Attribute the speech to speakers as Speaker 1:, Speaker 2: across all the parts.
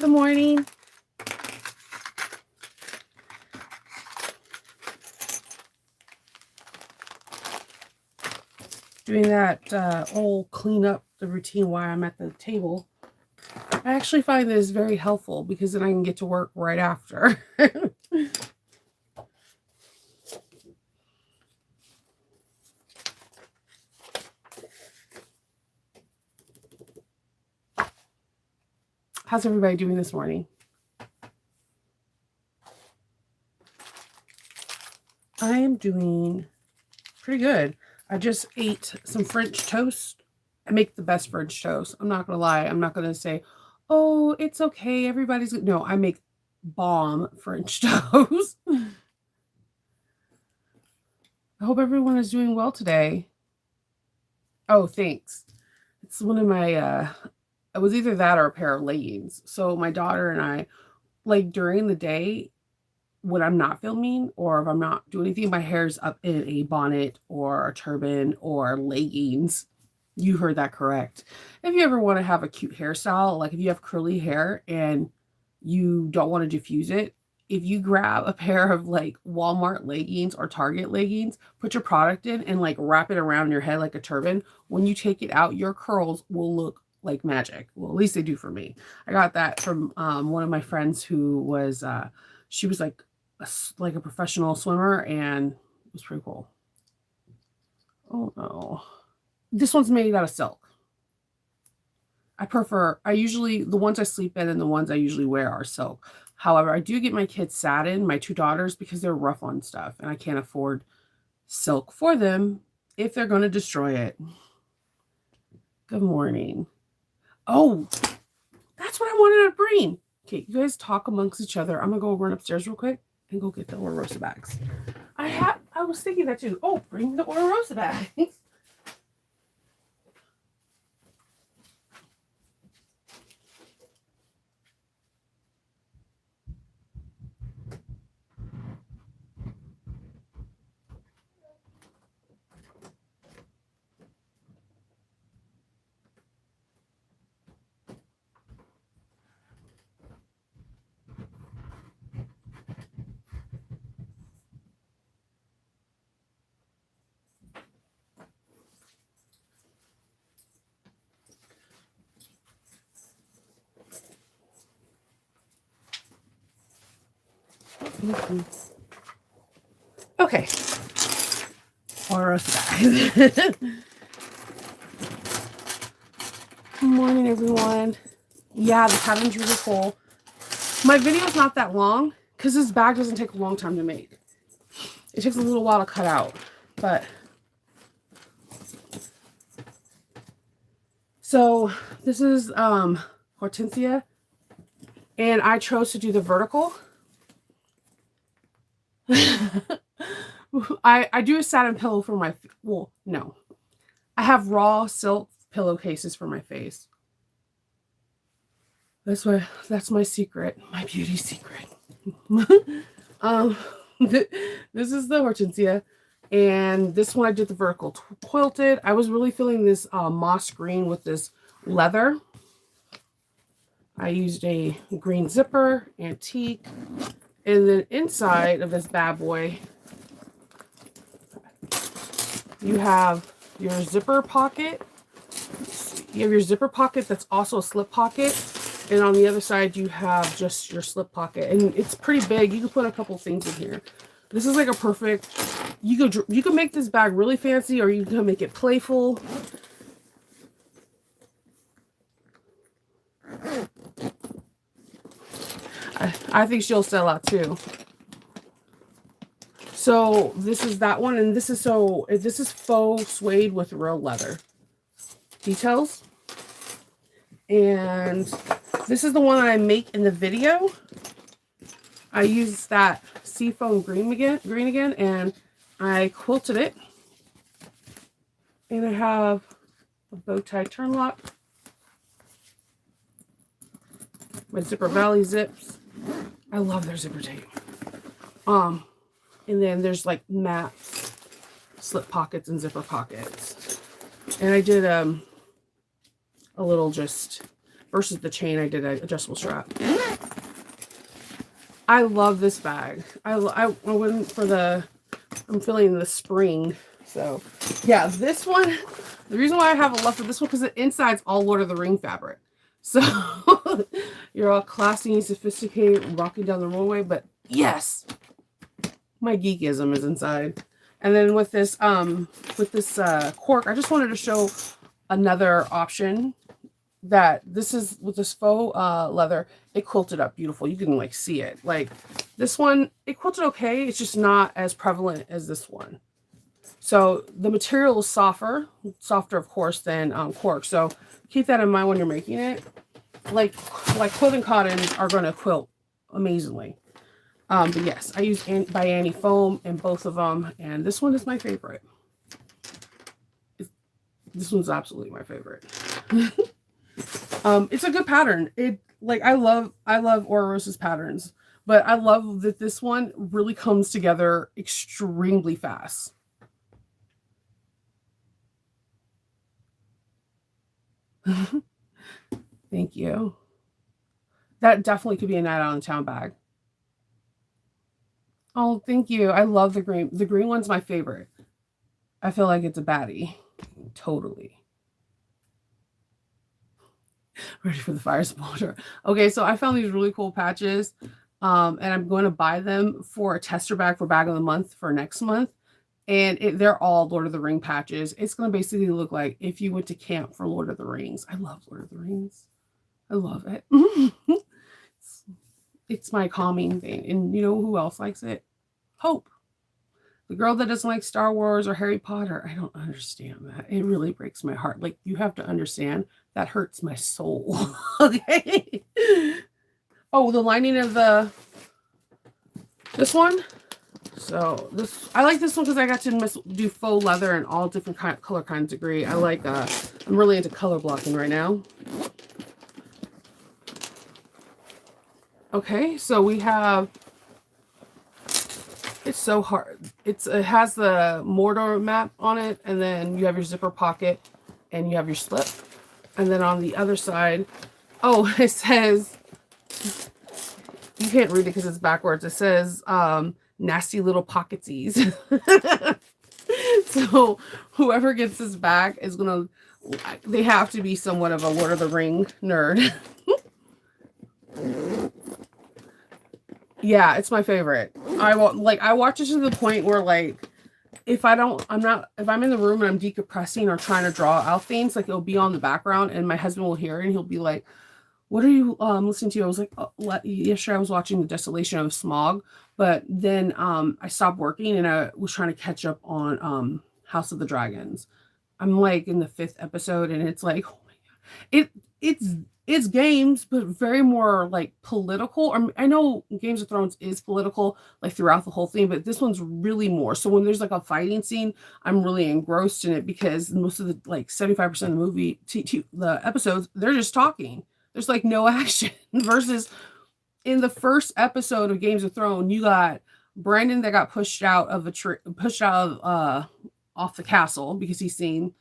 Speaker 1: Good morning. Doing that whole clean up the routine while I'm at the table. I actually find this very helpful because then I can get to work right after. How's everybody doing this morning? I am doing pretty good. I just ate some French toast. I make the best French toast. I'm not going to lie. I'm not going to say, oh, it's okay. Everybody's good. No, I make bomb French toast. I hope everyone is doing well today. Oh, thanks. It's one of my, it was either that or a pair of leggings. So my daughter and I, like during the day, when I'm not filming or if I'm not doing anything, my hair's up in a bonnet or a turban or leggings. You heard that correct. If you ever want to have a cute hairstyle, like if you have curly hair and you don't want to diffuse it, if you grab a pair of like Walmart leggings or Target leggings, put your product in and like wrap it around your head like a turban, when you take it out, your curls will look like magic. Well, at least they do for me. I got that from one of my friends who was, she was like a professional swimmer and it was pretty cool. Oh no. This one's made out of silk. I usually, the ones I sleep in and the ones I usually wear are silk. However, I do get my kids satin, my two daughters, because they're rough on stuff and I can't afford silk for them if they're going to destroy it. Good morning. Oh, that's what I wanted to bring. Okay, you guys talk amongst each other. I'm going to go run upstairs real quick and go get the Ora bags. I was thinking that too. Oh, bring the Ora bags. Okay. Ora bags. Good morning, everyone. Yeah, the pattern's really cool. My video's not that long because this bag doesn't take a long time to make. It takes a little while to cut out, but so this is Hortensia, and I chose to do the vertical. I do a satin pillow for my, well, no. I have raw silk pillowcases for my face. That's my secret, my beauty secret. This is the Hortensia, and this one I did the vertical quilted. I was really feeling this moss green with this leather. I used a green zipper, antique, and then inside of this bad boy, you have your zipper pocket. You have your zipper pocket that's also a slip pocket. And on the other side, you have just your slip pocket. And it's pretty big. You can put a couple things in here. This is like a perfect, you could make this bag really fancy or you can make it playful. I think she'll sell out too. So this is that one, and this is faux suede with real leather details. And this is the one that I make in the video. I use that seafoam green again, and I quilted it. And I have a bow tie turn lock. My Zipper Valley zips. I love their zipper tape. And then there's like matte slip pockets and zipper pockets. And I did a little just versus the chain I did an adjustable strap. I love this bag. I went for I'm feeling the spring. So yeah, this one, the reason why I have a love for this one, because the inside's all Lord of the Ring fabric. So you're all classy and sophisticated, walking down the runway, but yes, my geekism is inside. And then with this cork, I just wanted to show another option that this is with this faux leather. It quilted up beautiful. You can like see it. Like this one, it quilted okay. It's just not as prevalent as this one. So the material is softer of course than cork. So keep that in mind when you're making it. Like quilting cottons are going to quilt amazingly. But yes, I use by Annie foam in both of them, and this one is my favorite. This one's absolutely my favorite. It's a good pattern. I love Aura Rosa's patterns, but I love that this one really comes together extremely fast. Thank you. That definitely could be a night out in town bag. Oh, thank you. I love the green. The green one's my favorite. I feel like it's a baddie. Totally. Ready for the fire supporter. Okay, so I found these really cool patches. And I'm going to buy them for a tester bag for bag of the month for next month. And they're all Lord of the Ring patches. It's going to basically look like if you went to camp for Lord of the Rings. I love Lord of the Rings. I love it. It's my calming thing. And you know who else likes it? Hope. The girl that doesn't like Star Wars or Harry Potter. I don't understand that. It really breaks my heart. Like, you have to understand that hurts my soul. Okay. Oh, the lining of this one. So I like this one because I got to do faux leather and all different color kinds of gray. I'm really into color blocking right now. Okay, so we have, it's so hard. It has the Mordor map on it, and then you have your zipper pocket, and you have your slip. And then on the other side, oh, it says, you can't read it because it's backwards. It says, nasty little pocketsies. So whoever gets this back is going to, they have to be somewhat of a Lord of the Ring nerd. Yeah, it's my favorite. I watch it to the point where like if I'm in the room and I'm decompressing or trying to draw out things, like it'll be on the background and my husband will hear it and he'll be like, "What are you listening to?" I was like, yesterday I was watching The Desolation of Smaug, but then I stopped working and I was trying to catch up on House of the Dragons. I'm like in the 5th episode and it's like, oh my God. It's games, but very more like political. I know Games of Thrones is political, like throughout the whole thing, but this one's really more. So when there's like a fighting scene, I'm really engrossed in it because most of the like 75% of the movie, the episodes, they're just talking. There's like no action. Versus in the first episode of Games of Thrones, you got Brandon that got pushed out of off the castle because he's seen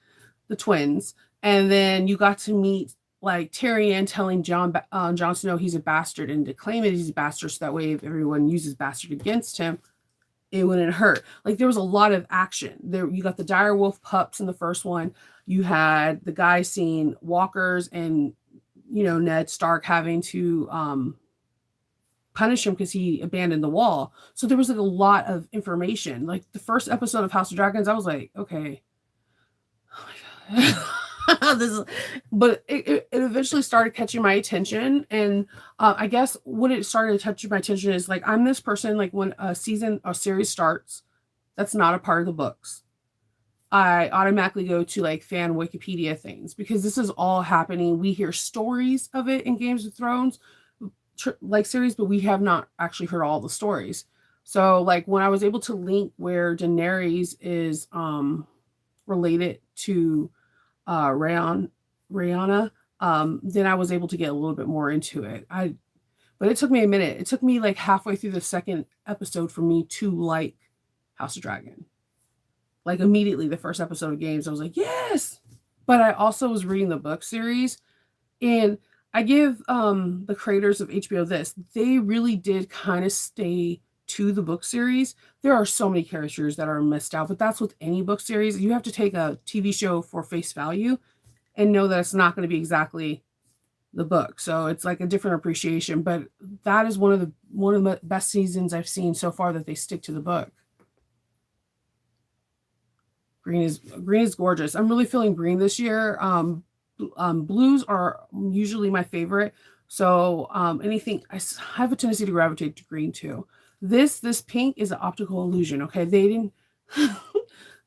Speaker 1: the twins, and then you got to meet like Tyrion telling Jon Snow he's a bastard and to claim it he's a bastard so that way if everyone uses bastard against him, it wouldn't hurt. Like there was a lot of action. There you got the direwolf pups in the first one. You had the guy seeing walkers and Ned Stark having to punish him because he abandoned the wall. So there was like a lot of information. Like the first episode of House of Dragons, I was like, okay. Oh my God. But it eventually started catching my attention, and I guess when it started touching my attention is like I'm this person, like when a series starts that's not a part of the books, I automatically go to like fan Wikipedia things because this is all happening. We hear stories of it in Games of Thrones like series, but we have not actually heard all the stories. So like when I was able to link where Daenerys is related to Rhaena, then I was able to get a little bit more into it. But it took me a minute. It took me like halfway through the second episode for me to like House of Dragon. Like immediately the first episode of Games, I was like, yes. But I also was reading the book series, and I give the creators of HBO this. They really did kind of stay to the book series. There are so many characters that are missed out, but that's with any book series. You have to take a TV show for face value and know that it's not going to be exactly the book. So it's like a different appreciation, but that is one of the best seasons I've seen so far, that they stick to the book. Green is gorgeous. I'm really feeling green this year. Blues are usually my favorite. So anything, I have a tendency to gravitate to green too. This pink is an optical illusion. Okay, they didn't.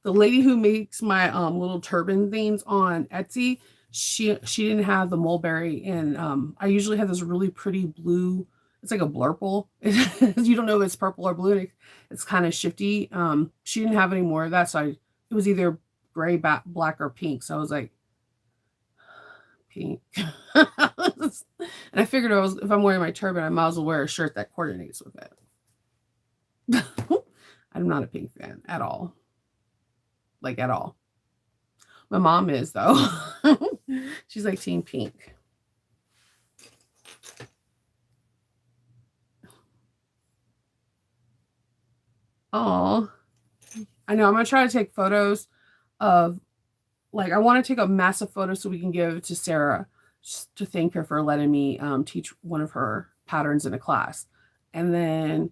Speaker 1: The lady who makes my little turban things on Etsy, she didn't have the mulberry, and I usually have this really pretty blue. It's like a blurple. You don't know if it's purple or blue. It's kind of shifty. She didn't have any more of that, so it was either gray, black, or pink. So I was like, pink. And I figured if I'm wearing my turban, I might as well wear a shirt that coordinates with it. I'm not a pink fan at all. Like, at all. My mom is, though. She's like team pink. Oh, I know. I'm gonna try to take photos of, like, I want to take a massive photo so we can give to Sarah, just to thank her for letting me teach one of her patterns in a class. And then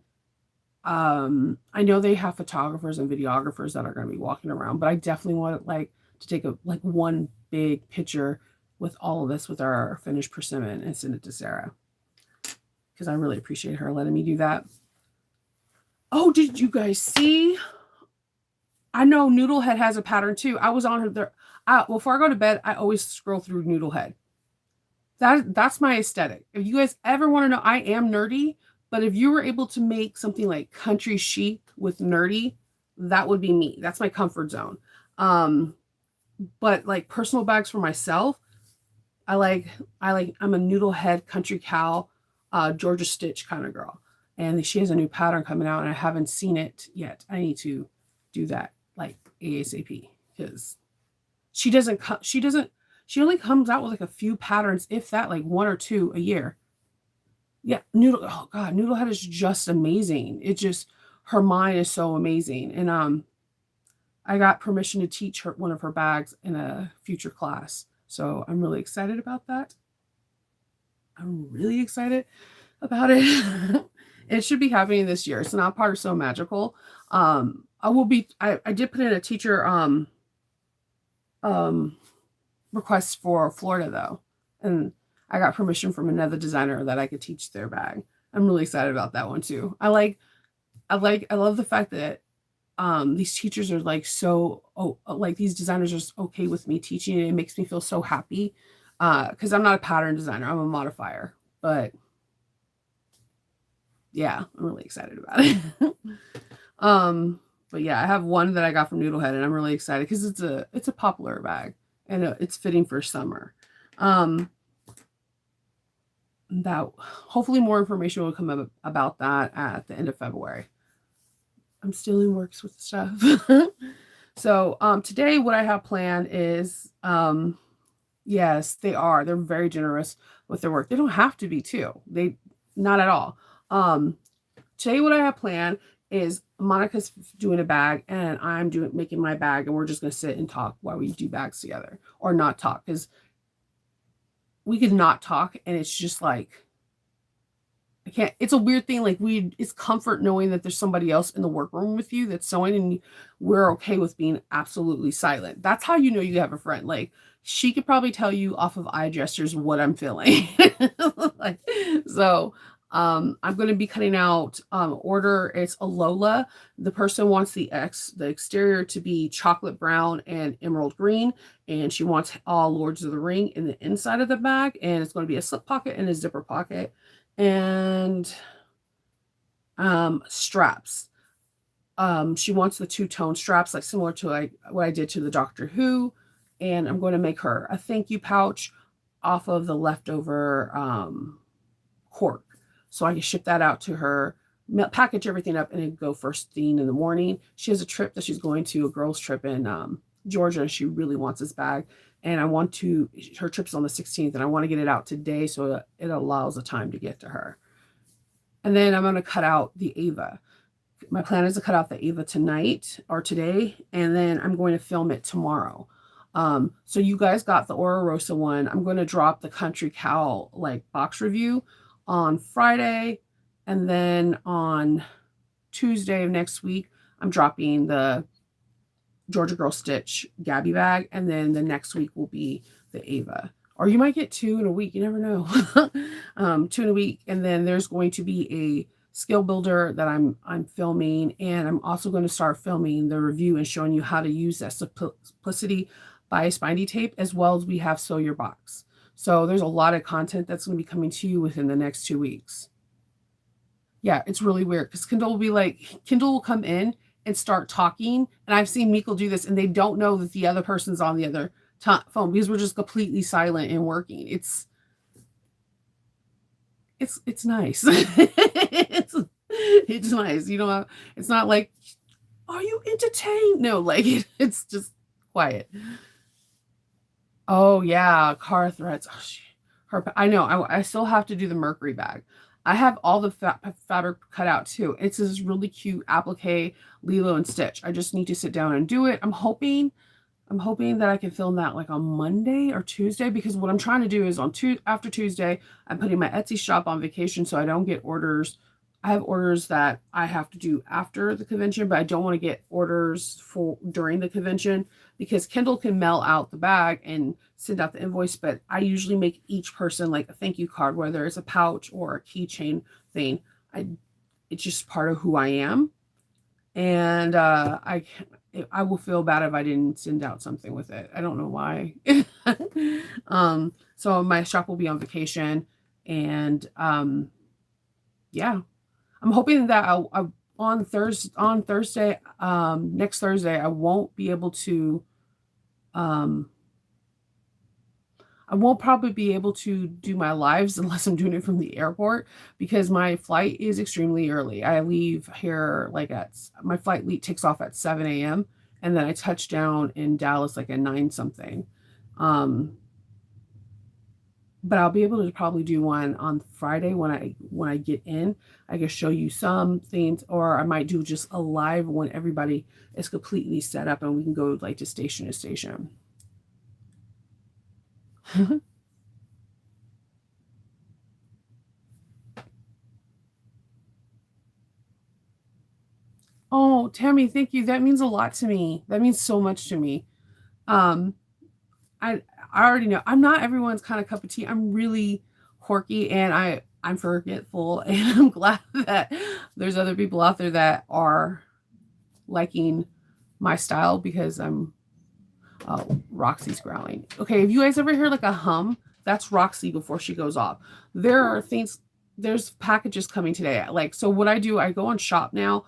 Speaker 1: I know they have photographers and videographers that are going to be walking around, but I definitely want, like, to take a one big picture with all of this with our finished persimmon and send it to Sarah, because I really appreciate her letting me do that. Oh, did you guys see? I know Noodlehead has a pattern too. I was on her there. Before I go to bed, I always scroll through Noodlehead. That's my aesthetic. If you guys ever want to know, I am nerdy, but if you were able to make something like country chic with nerdy, that would be me. That's my comfort zone. But like personal bags for myself, I'm a Noodlehead country cow, Georgia Stitch kind of girl. And she has a new pattern coming out, and I haven't seen it yet. I need to do that like ASAP, because she only comes out with like a few patterns, if that, like one or two a year. Yeah, oh God, Noodlehead is just amazing. Her mind is so amazing. And I got permission to teach her one of her bags in a future class. So I'm really excited about that. I'm really excited about it. It should be happening this year. It's not part of So Magical. I did put in a teacher request for Florida though. And I got permission from another designer that I could teach their bag. I'm really excited about that one too. I love the fact that these teachers are like like these designers are just okay with me teaching it. It makes me feel so happy, because I'm not a pattern designer, I'm a modifier. But yeah, I'm really excited about it. But yeah, I have one that I got from Noodlehead, and I'm really excited because it's a popular bag, and it's fitting for summer. That hopefully more information will come up about that at the end of February. I'm still in works with stuff. So today what I have planned is yes, they're very generous with their work. They don't have to be too. They not at all. Today what I have planned is Monica's doing a bag, and I'm making my bag, and we're just going to sit and talk while we do bags together, or not talk, because we could not talk, and it's just like, I can't, it's a weird thing. Like, it's comfort knowing that there's somebody else in the workroom with you that's sewing, and we're okay with being absolutely silent. That's how you know you have a friend. Like, she could probably tell you off of eye gestures what I'm feeling. So I'm going to be cutting out order. It's a Lola. The person wants the exterior to be chocolate brown and emerald green, and she wants all Lords of the Ring in the inside of the bag, and it's going to be a slip pocket and a zipper pocket, and straps. She wants the two-tone straps, like similar to what I did to the Doctor Who, and I'm going to make her a thank you pouch off of the leftover cork, so I can ship that out to her, package everything up, and then go first thing in the morning. She has a trip that she's going to, a girls trip in Georgia, and she really wants this bag. and I want to, her trip's on the 16th, and I want to get it out today so that it allows the time to get to her. And then I'm going to cut out the Ava. My plan is to cut out the Ava tonight or today, and then I'm going to film it tomorrow. So you guys got the Ora Rosa one. I'm going to drop the Country Cow like box review on Friday, and then on Tuesday of next week, I'm dropping the Georgia Girl Stitch Gabby bag, and then the next week will be the Ava. Or you might get 2 in a week. You never know. 2 in a week, and then there's going to be a skill builder that I'm filming, and I'm also going to start filming the review and showing you how to use that Simplicity by Spindy tape, as well as we have Sew Your Box. So there's a lot of content that's going to be coming to you within the next 2 weeks. Yeah, it's really weird because Kindle will come in and start talking, and I've seen Meekle do this, and they don't know that the other person's on the other phone because we're just completely silent and working. It's nice. It's nice. You know, it's not like, are you entertained? No, like it's just quiet. Oh yeah, car threads. Oh, I know. I still have to do the Mercury bag. I have all the fabric cut out too. It's this really cute applique, Lilo and Stitch. I just need to sit down and do it. I'm hoping that I can film that like on Monday or Tuesday, because what I'm trying to do is after Tuesday, I'm putting my Etsy shop on vacation so I don't get orders. I have orders that I have to do after the convention, but I don't want to get orders for during the convention because Kindle can mail out the bag and send out the invoice, but I usually make each person like a thank you card, whether it's a pouch or a keychain thing. It's just part of who I am. And I will feel bad if I didn't send out something with it. I don't know why. So my shop will be on vacation, and yeah, I'm hoping that on Thursday, next Thursday, I won't be able to. I won't probably be able to do my lives unless I'm doing it from the airport because my flight is extremely early. I leave here my flight takes off at 7 a.m. and then I touch down in Dallas like at 9 something. But I'll be able to probably do one on Friday when I get in. I can show you some things, or I might do just a live when everybody is completely set up and we can go like to station. Oh, Tammy, thank you. That means a lot to me. That means so much to me. Um, I already know I'm not everyone's kind of cup of tea. I'm really quirky and I'm forgetful, and I'm glad that there's other people out there that are liking my style because Roxy's growling. Okay, if you guys ever hear like a hum, that's Roxy before she goes off. There's packages coming today. Like, so what I do, I go on Shop now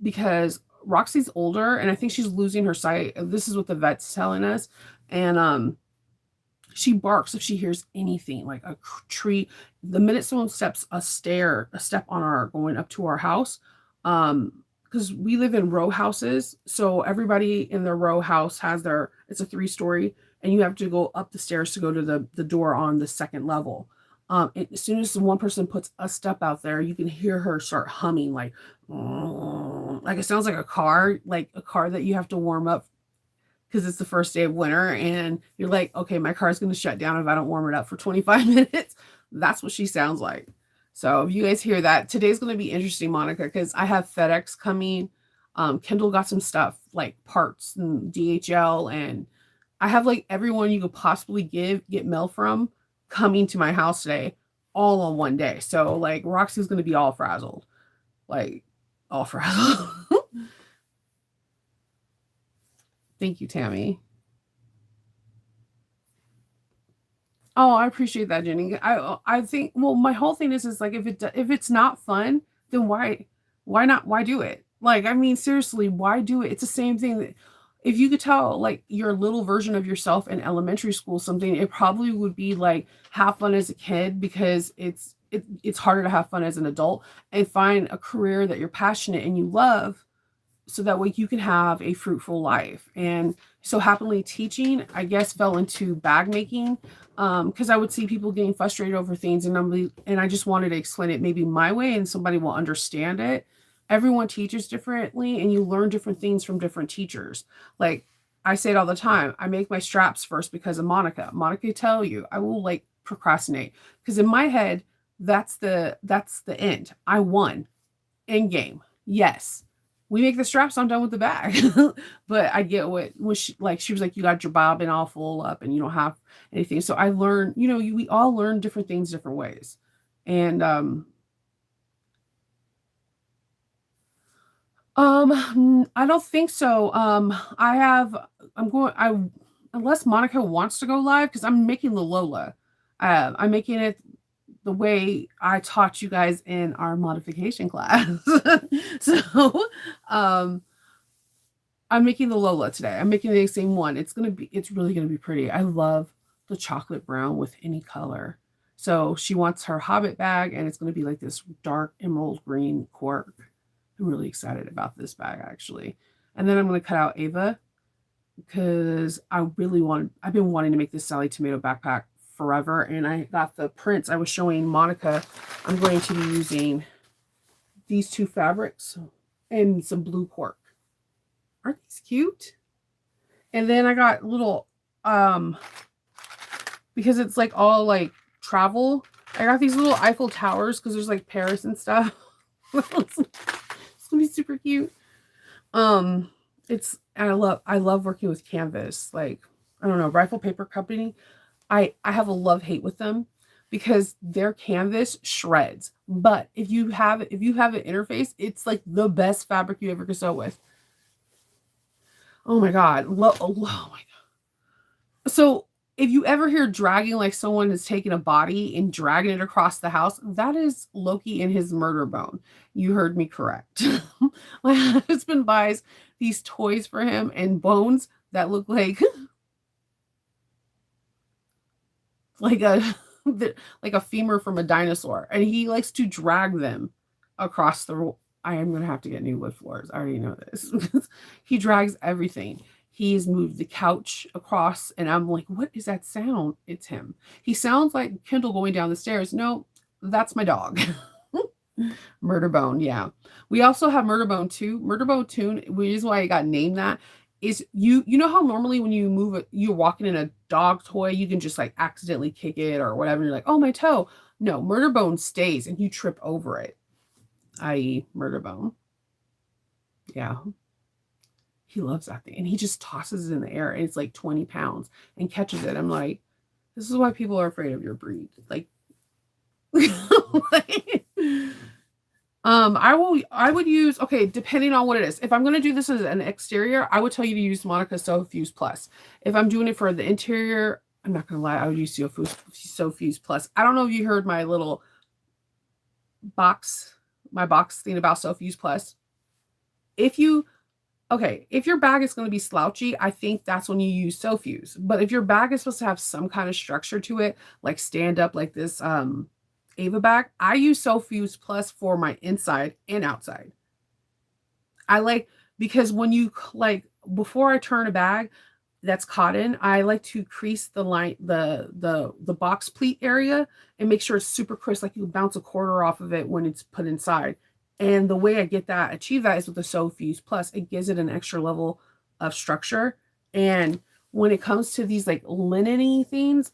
Speaker 1: because Roxy's older and I think she's losing her sight. This is what the vet's telling us. And she barks if she hears anything like a tree. The minute someone steps a step on our going up to our house, because we live in row houses, so everybody in their row house has it's a 3-story, and you have to go up the stairs to go to the door on the second level. As soon as one person puts a step out there, you can hear her start humming like it sounds like a car that you have to warm up because it's the first day of winter and you're like, okay, my car's going to shut down if I don't warm it up for 25 minutes. That's what she sounds like. So if you guys hear that, today's going to be interesting, Monica, because I have FedEx coming. Kindle got some stuff like parts and DHL, and I have like everyone you could possibly get mail from coming to my house today, all on one day. So like Roxy's going to be all frazzled. Thank you, Tammy. Oh, I appreciate that, Jenny. I think, well, my whole thing is like if it's not fun, then why do it? Like, I mean, seriously, why do it? It's the same thing that if you could tell like your little version of yourself in elementary school something, it probably would be like have fun as a kid because it's harder to have fun as an adult and find a career that you're passionate and you love so that way you can have a fruitful life. And so happily teaching, I guess, fell into bag making, because I would see people getting frustrated over things, and I just wanted to explain it maybe my way, and somebody will understand it. Everyone teaches differently, and you learn different things from different teachers. Like I say it all the time, I make my straps first because of Monica. Monica tell you I will like procrastinate because in my head that's the end. I won end game. Yes, we make the straps, I'm done with the bag. But I get what when she was like, you got your bobbin all full up and you don't have anything. So I learned, we all learn different things different ways. And I don't think so. I'm going, unless Monica wants to go live, because I'm making the Lola. I'm making it the way I taught you guys in our modification class. So, um, I'm making the Lola today. I'm making the same one. It's really gonna be pretty. I love the chocolate brown with any color. So she wants her Hobbit bag, and it's gonna be like this dark emerald green cork. I'm really excited about this bag actually. And then I'm gonna cut out Ava because I've been wanting to make this Sally Tomato backpack forever. And I got the prints I was showing Monica. I'm going to be using these two fabrics and some blue cork. Aren't these cute? And then I got little, because it's like all like travel, I got these little Eiffel Towers because there's like Paris and stuff. It's gonna be super cute. It's and I love working with canvas. Like, I don't know, Rifle Paper Company. I have a love hate with them because their canvas shreds. But if you have an interface, it's like the best fabric you ever could sew with. Oh my god. Oh my god. So if you ever hear dragging, like someone is taking a body and dragging it across the house, that is Loki in his murder bone. You heard me correct. My husband buys these toys for him and bones that look like a like a femur from a dinosaur, and he likes to drag them across the. I am gonna have to get new wood floors. I already know this. He drags everything. He's moved the couch across, and I'm like, what is that sound? It's him. He sounds like Kendall going down the stairs. No, that's my dog. Murder Bone, yeah. We also have Murder Bone 2. Murder Bone 2, the reason why I got named that is you know how normally when you move it, you're walking in a dog toy, you can just like accidentally kick it or whatever. And you're like, oh, my toe. No, Murder Bone stays and you trip over it, i.e., Murder Bone. Yeah. He loves that thing. And he just tosses it in the air and it's like 20 pounds and catches it. I'm like, this is why people are afraid of your breed. Like, like I would use, okay, depending on what it is. If I'm gonna do this as an exterior, I would tell you to use Monica Sew Fuse Plus. If I'm doing it for the interior, I'm not gonna lie, I would use Sew Fuse Plus. I don't know if you heard my little box thing about Sew Fuse Plus. If you if your bag is going to be slouchy, I think that's when you use Sew Fuse. But if your bag is supposed to have some kind of structure to it, like stand up like this Ava bag, I use Sew Fuse Plus for my inside and outside. I like, because when you like, before I turn a bag that's cotton, I like to crease the line, the box pleat area, and make sure it's super crisp, like you can bounce a quarter off of it when it's put inside. And the way I achieve that is with the Sew Fuse Plus. It gives it an extra level of structure. And when it comes to these like linen-y things,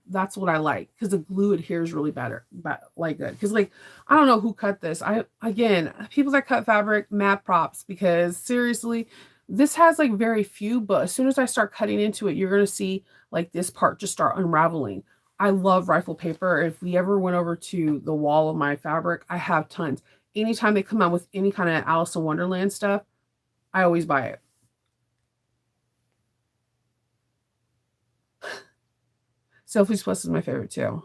Speaker 1: that's what I like, because the glue adheres really better, but like good. Because like, I don't know who cut this. Again, people that cut fabric, mad props, because seriously, this has like very few, but as soon as I start cutting into it, you're gonna see like this part just start unraveling. I love Rifle Paper. If we ever went over to the wall of my fabric, I have tons. Anytime they come out with any kind of Alice in Wonderland stuff, I always buy it. Selfies Plus is my favorite too.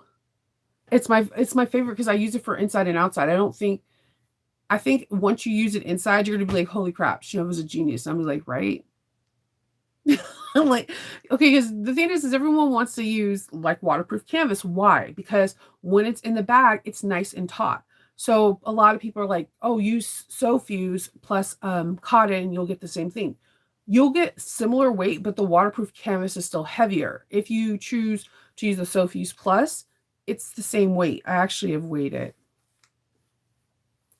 Speaker 1: It's my favorite because I use it for inside and outside. I think once you use it inside, you're gonna be like, holy crap, she was a genius. I'm like, right? I'm like, okay, because the thing is everyone wants to use like waterproof canvas. Why? Because when it's in the bag, it's nice and taut. So a lot of people are like, oh, use Sofuse plus cotton, you'll get the same thing. You'll get similar weight, but the waterproof canvas is still heavier. If you choose to use the Sofuse plus, it's the same weight. I actually have weighed it.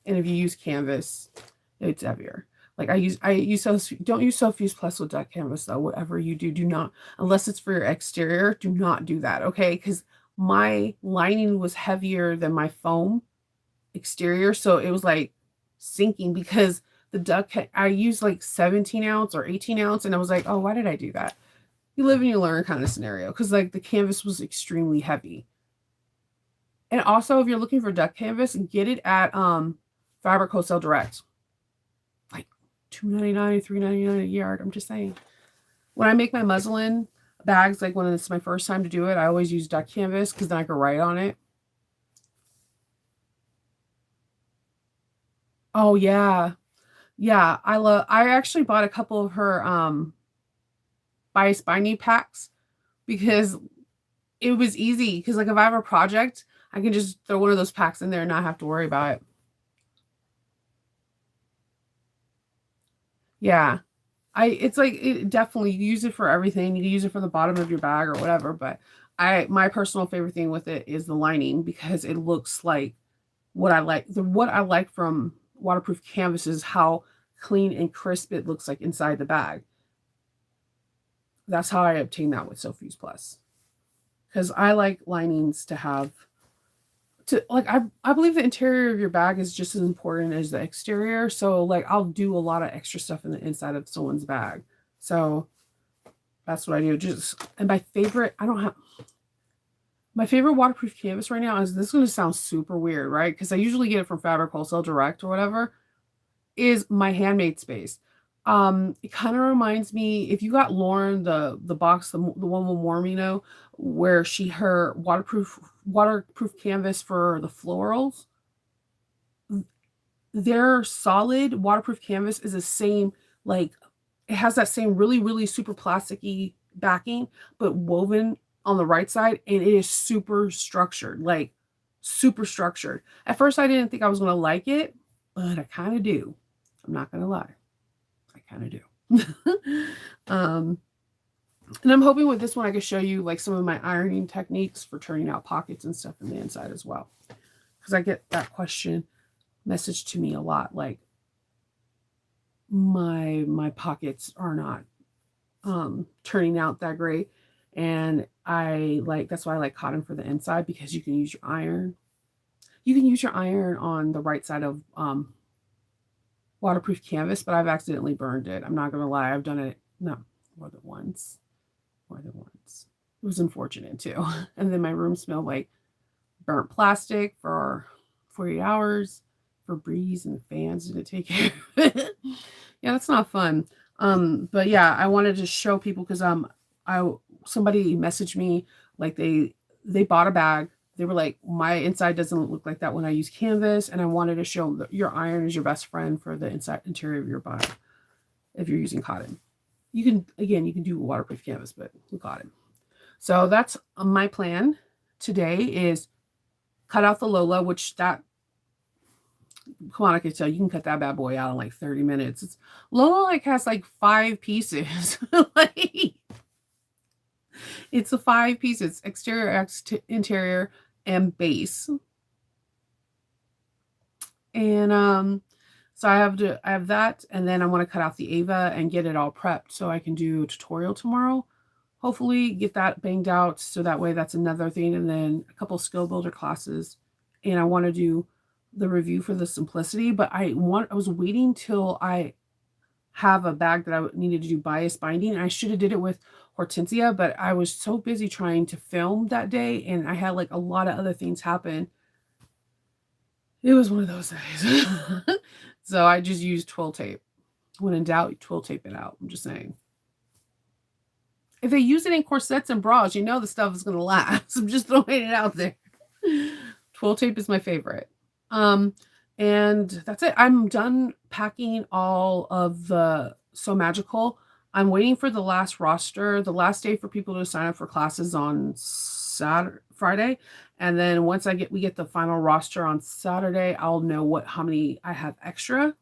Speaker 1: And if you use canvas, it's heavier. Like don't use Sofuse plus with duck canvas though. Whatever you do, do not, unless it's for your exterior, do not do that, okay? Because my lining was heavier than my foam exterior, so it was like sinking because the duck I used like 17 ounce or 18 ounce, and I was like, oh, why did I do that? You live and you learn kind of scenario, because like the canvas was extremely heavy. And also, if you're looking for duck canvas, get it at Fabric Wholesale Direct, like $2.99, $3.99 a yard. I'm just saying. When I make my muslin bags, like when it's my first time to do it, I always use duck canvas because then I can write on it. Oh yeah. Yeah, I actually bought a couple of her bias binding packs because it was easy, because like if I have a project, I can just throw one of those packs in there and not have to worry about it. Yeah. It's like it definitely, you use it for everything. You can use it for the bottom of your bag or whatever, but my personal favorite thing with it is the lining, because it looks like what I like from waterproof canvas is how clean and crisp it looks like inside the bag. That's how I obtain that with Sofuse Plus. Because I like linings to have to like I believe the interior of your bag is just as important as the exterior. So like I'll do a lot of extra stuff in the inside of someone's bag. So that's what I do. Just and I don't have my favorite waterproof canvas right now is, this is gonna sound super weird, right? Because I usually get it from Fabric Wholesale Direct or whatever, is my Handmade Space. It kind of reminds me, if you got Lauren the box, the one with Warmino, where her waterproof canvas for the florals, their solid waterproof canvas is the same, like it has that same really, really super plasticky backing, but woven on the right side, and it is super structured, like super structured. At first, I didn't think I was going to like it, but I kind of do. I'm not going to lie. I kind of do. And I'm hoping with this one, I can show you like some of my ironing techniques for turning out pockets and stuff in the inside as well. Because I get that question messaged to me a lot, like my pockets are not turning out that great. And that's why I like cotton for the inside, because you can use your iron. You can use your iron on the right side of waterproof canvas, but I've accidentally burned it. I'm not gonna lie, I've done it more than once. It was unfortunate too. And then my room smelled like burnt plastic for 48 hours. Febreze and the fans didn't take care of it. Yeah, that's not fun. But yeah, I wanted to show people, because I somebody messaged me, like they bought a bag. They were like, my inside doesn't look like that when I use canvas, and I wanted to show that your iron is your best friend for the interior of your bag if you're using cotton. You can do waterproof canvas, but with cotton. So that's my plan today, is cut out the Lola, which that, come on, I can tell you can cut that bad boy out in like 30 minutes. Lola like has like 5 pieces. Like it's a 5 pieces, exterior, interior, and base. And so I have that, and then I want to cut out the Ava and get it all prepped so I can do a tutorial tomorrow. Hopefully get that banged out, so that way that's another thing, and then a couple skill builder classes. And I want to do the review for the Simplicity, but I was waiting till I have a bag that I needed to do bias binding. I should have did it with Hortensia, but I was so busy trying to film that day, and I had like a lot of other things happen. It was one of those days. So I just used twill tape. When in doubt, twill tape it out. I'm just saying. If they use it in corsets and bras, you know the stuff is going to last. I'm just throwing it out there. Twill tape is my favorite. And that's it. I'm done packing all of the So Magical. I'm waiting for the last roster. The last day for people to sign up for classes on Friday. And then once we get the final roster on Saturday, I'll know how many I have extra.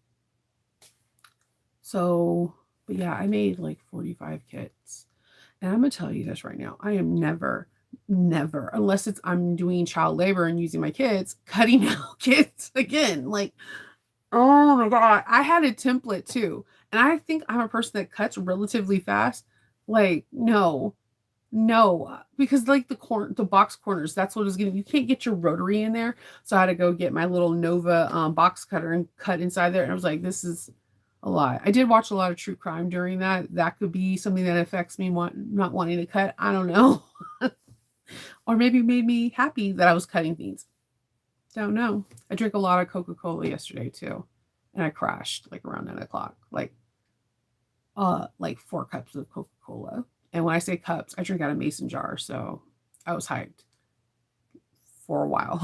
Speaker 1: So, but yeah, I made like 45 kits. And I'm gonna tell you this right now. I am never, unless I'm doing child labor and using my kids, cutting out kits again. Like, oh my God. I had a template too. And I think I'm a person that cuts relatively fast. Like, no, no, because like the box corners, that's what is getting, you can't get your rotary in there. So I had to go get my little Nova box cutter and cut inside there. And I was like, this is a lot. I did watch a lot of true crime during that. That could be something that affects me not wanting to cut. I don't know. Or maybe made me happy that I was cutting things. Don't know. I drank a lot of Coca-Cola yesterday too. And I crashed like around 9 o'clock. Like 4 cups of Coca-Cola. And when I say cups, I drink out of mason jar. So I was hyped for a while.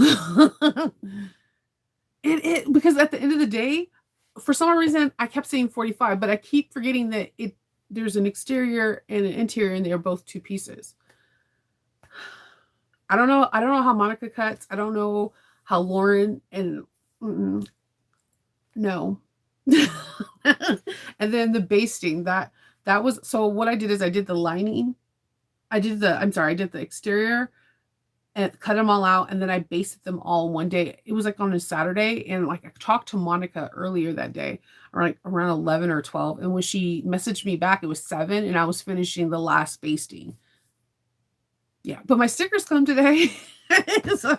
Speaker 1: Because at the end of the day, for some reason, I kept saying 45, but I keep forgetting that there's an exterior and an interior, and they're both 2 pieces. I don't know. I don't know how Monica cuts. I don't know how Lauren and no. And then the basting that was, so what I did is I did the lining. I did the exterior and cut them all out, and then I basted them all one day. It was like on a Saturday, and like I talked to Monica earlier that day, around 11 or 12, and when she messaged me back, it was 7, and I was finishing the last basting. Yeah, but my stickers come today. So,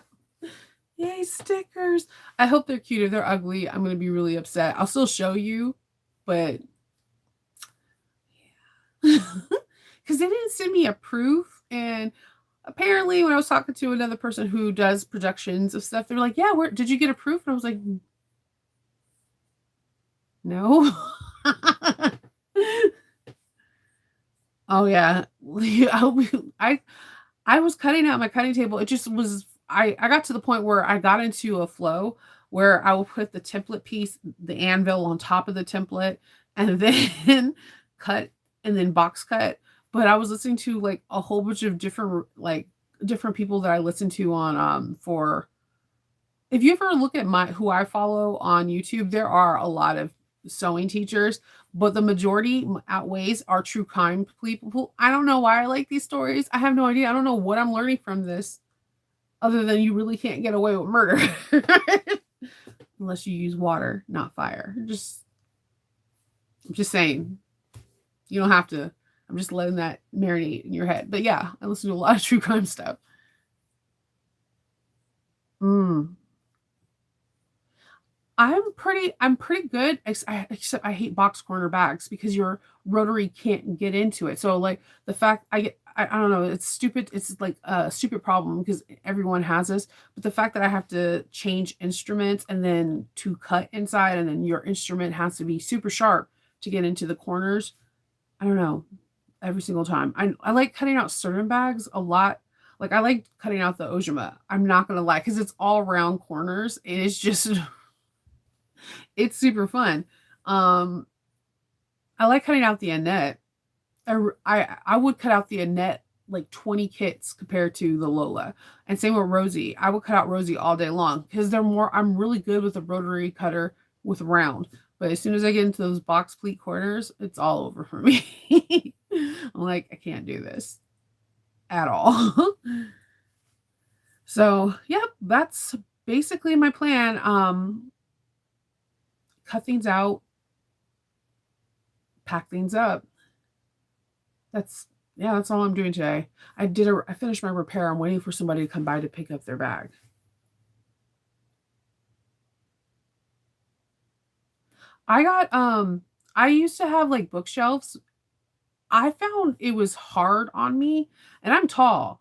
Speaker 1: yay, stickers. I hope they're cute. If they're ugly, I'm going to be really upset. I'll still show you, but yeah. Because they didn't send me a proof, and apparently when I was talking to another person who does projections of stuff, they're like, yeah, where did you get a proof? And I was like, no. Oh yeah. I was cutting out my cutting table. It just was, I got to the point where I got into a flow where I will put the template piece, the anvil on top of the template, and then cut and then box cut. But I was listening to like a whole bunch of different people that I listen to on for, if you ever look at who I follow on YouTube, there are a lot of sewing teachers, but the majority outweighs our true crime people. I don't know why I like these stories. I have no idea. I don't know what I'm learning from this, other than you really can't get away with murder unless you use water, not fire. I'm just saying, you don't have to. I'm just letting that marinate in your head. But yeah, I listen to a lot of true crime stuff. I'm pretty good, except I hate box corner bags because your rotary can't get into it. So like the fact I don't know, it's stupid. It's like a stupid problem because everyone has this, but the fact that I have to change instruments and then to cut inside, and then your instrument has to be super sharp to get into the corners. I don't know. Every single time. I like cutting out certain bags a lot. Like I like cutting out the Ojima. I'm not gonna lie, because it's all round corners. And it's just it's super fun. Um, I like cutting out the Annette. I would cut out the Annette like 20 kits compared to the Lola. And same with Rosie. I would cut out Rosie all day long because I'm really good with a rotary cutter with round. But as soon as I get into those box pleat corners, it's all over for me. I'm like, I can't do this at all. So, yep, that's basically my plan. Cut things out, pack things up. That's all I'm doing today. I finished my repair. I'm waiting for somebody to come by to pick up their bag. I used to have like bookshelves. I found it was hard on me, and I'm tall.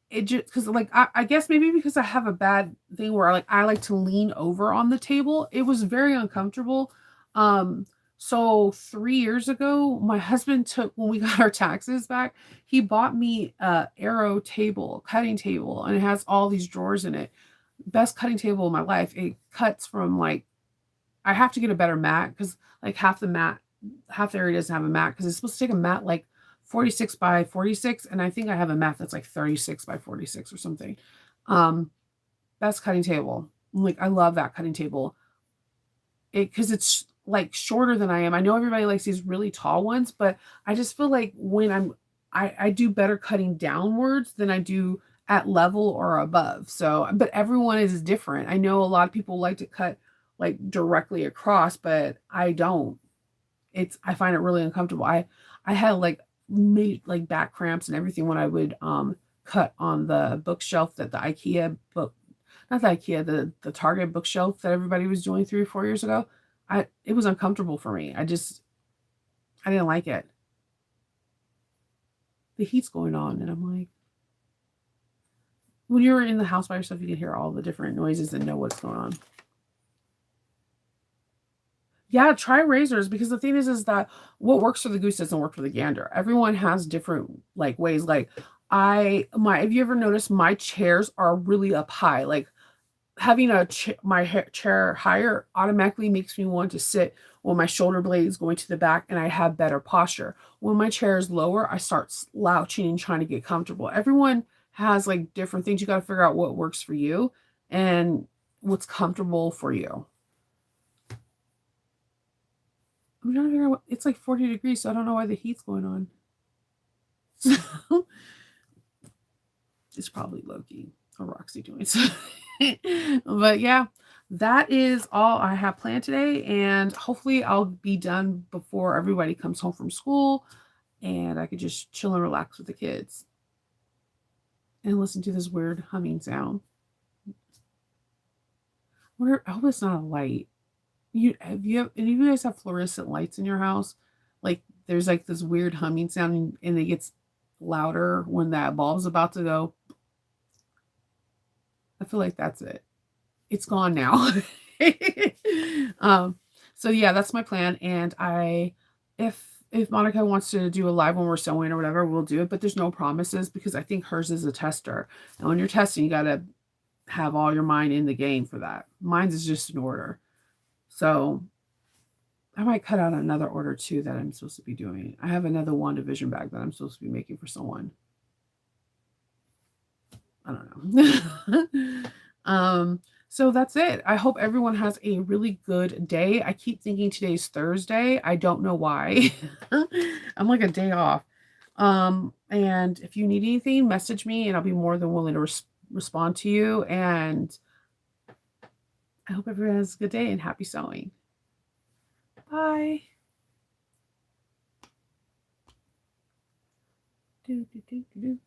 Speaker 1: It just because like I guess maybe because I have a bad thing where I like to lean over on the table. It was very uncomfortable. So 3 years ago, my husband took when we got our taxes back, he bought me a Arrow table, cutting table, and it has all these drawers in it. Best cutting table in my life. It cuts from like I have to get a better mat because like half the area doesn't have a mat because it's supposed to take a mat like 46 by 46, and I think I have a mat that's like 36 by 46 or something. Um, Best cutting table. Like, I love that cutting table. Because it's like shorter than I am. I know everybody likes these really tall ones, but I just feel like when I do better cutting downwards than I do at level or above. So, but everyone is different. I know a lot of people like to cut like directly across, but I don't. I find it really uncomfortable. I had like made like back cramps and everything when I would cut on the bookshelf that the IKEA book, not the IKEA, the Target bookshelf that everybody was doing 3 or 4 years ago. It was uncomfortable for me. I didn't like it. The heat's going on, and I'm like, when you're in the house by yourself, you can hear all the different noises and know what's going on. Yeah, try razors, because the thing is that what works for the goose doesn't work for the gander. Everyone has different like ways. Like have you ever noticed my chairs are really up high? Like having chair higher automatically makes me want to sit when my shoulder blades going to the back and I have better posture. When my chair is lower, I start slouching and trying to get comfortable. Everyone has like different things. You got to figure out what works for you and what's comfortable for you. I'm trying to figure out it's like 40 degrees, so I don't know why the heat's going on. It's probably Loki or Roxy doing so. But yeah, that is all I have planned today. And hopefully I'll be done before everybody comes home from school and I could just chill and relax with the kids and listen to this weird humming sound. I hope it's not a light. Any of you guys have fluorescent lights in your house? Like there's like this weird humming sound and it gets louder when that bulb's about to go. I feel like that's it. It's gone now. um, so yeah, that's my plan. And if Monica wants to do a live when we're sewing or whatever, we'll do it. But there's no promises because I think hers is a tester. And when you're testing, you gotta have all your mind in the game for that. Mine's is just an order. So I might cut out another order too that I'm supposed to be doing. I have another WandaVision bag that I'm supposed to be making for someone. I don't know. So that's it. I hope everyone has a really good day. I keep thinking today's Thursday. I don't know why. I'm like a day off. And if you need anything, message me and I'll be more than willing to respond to you. And I hope everyone has a good day and happy sewing. Bye. Do, do, do, do, do.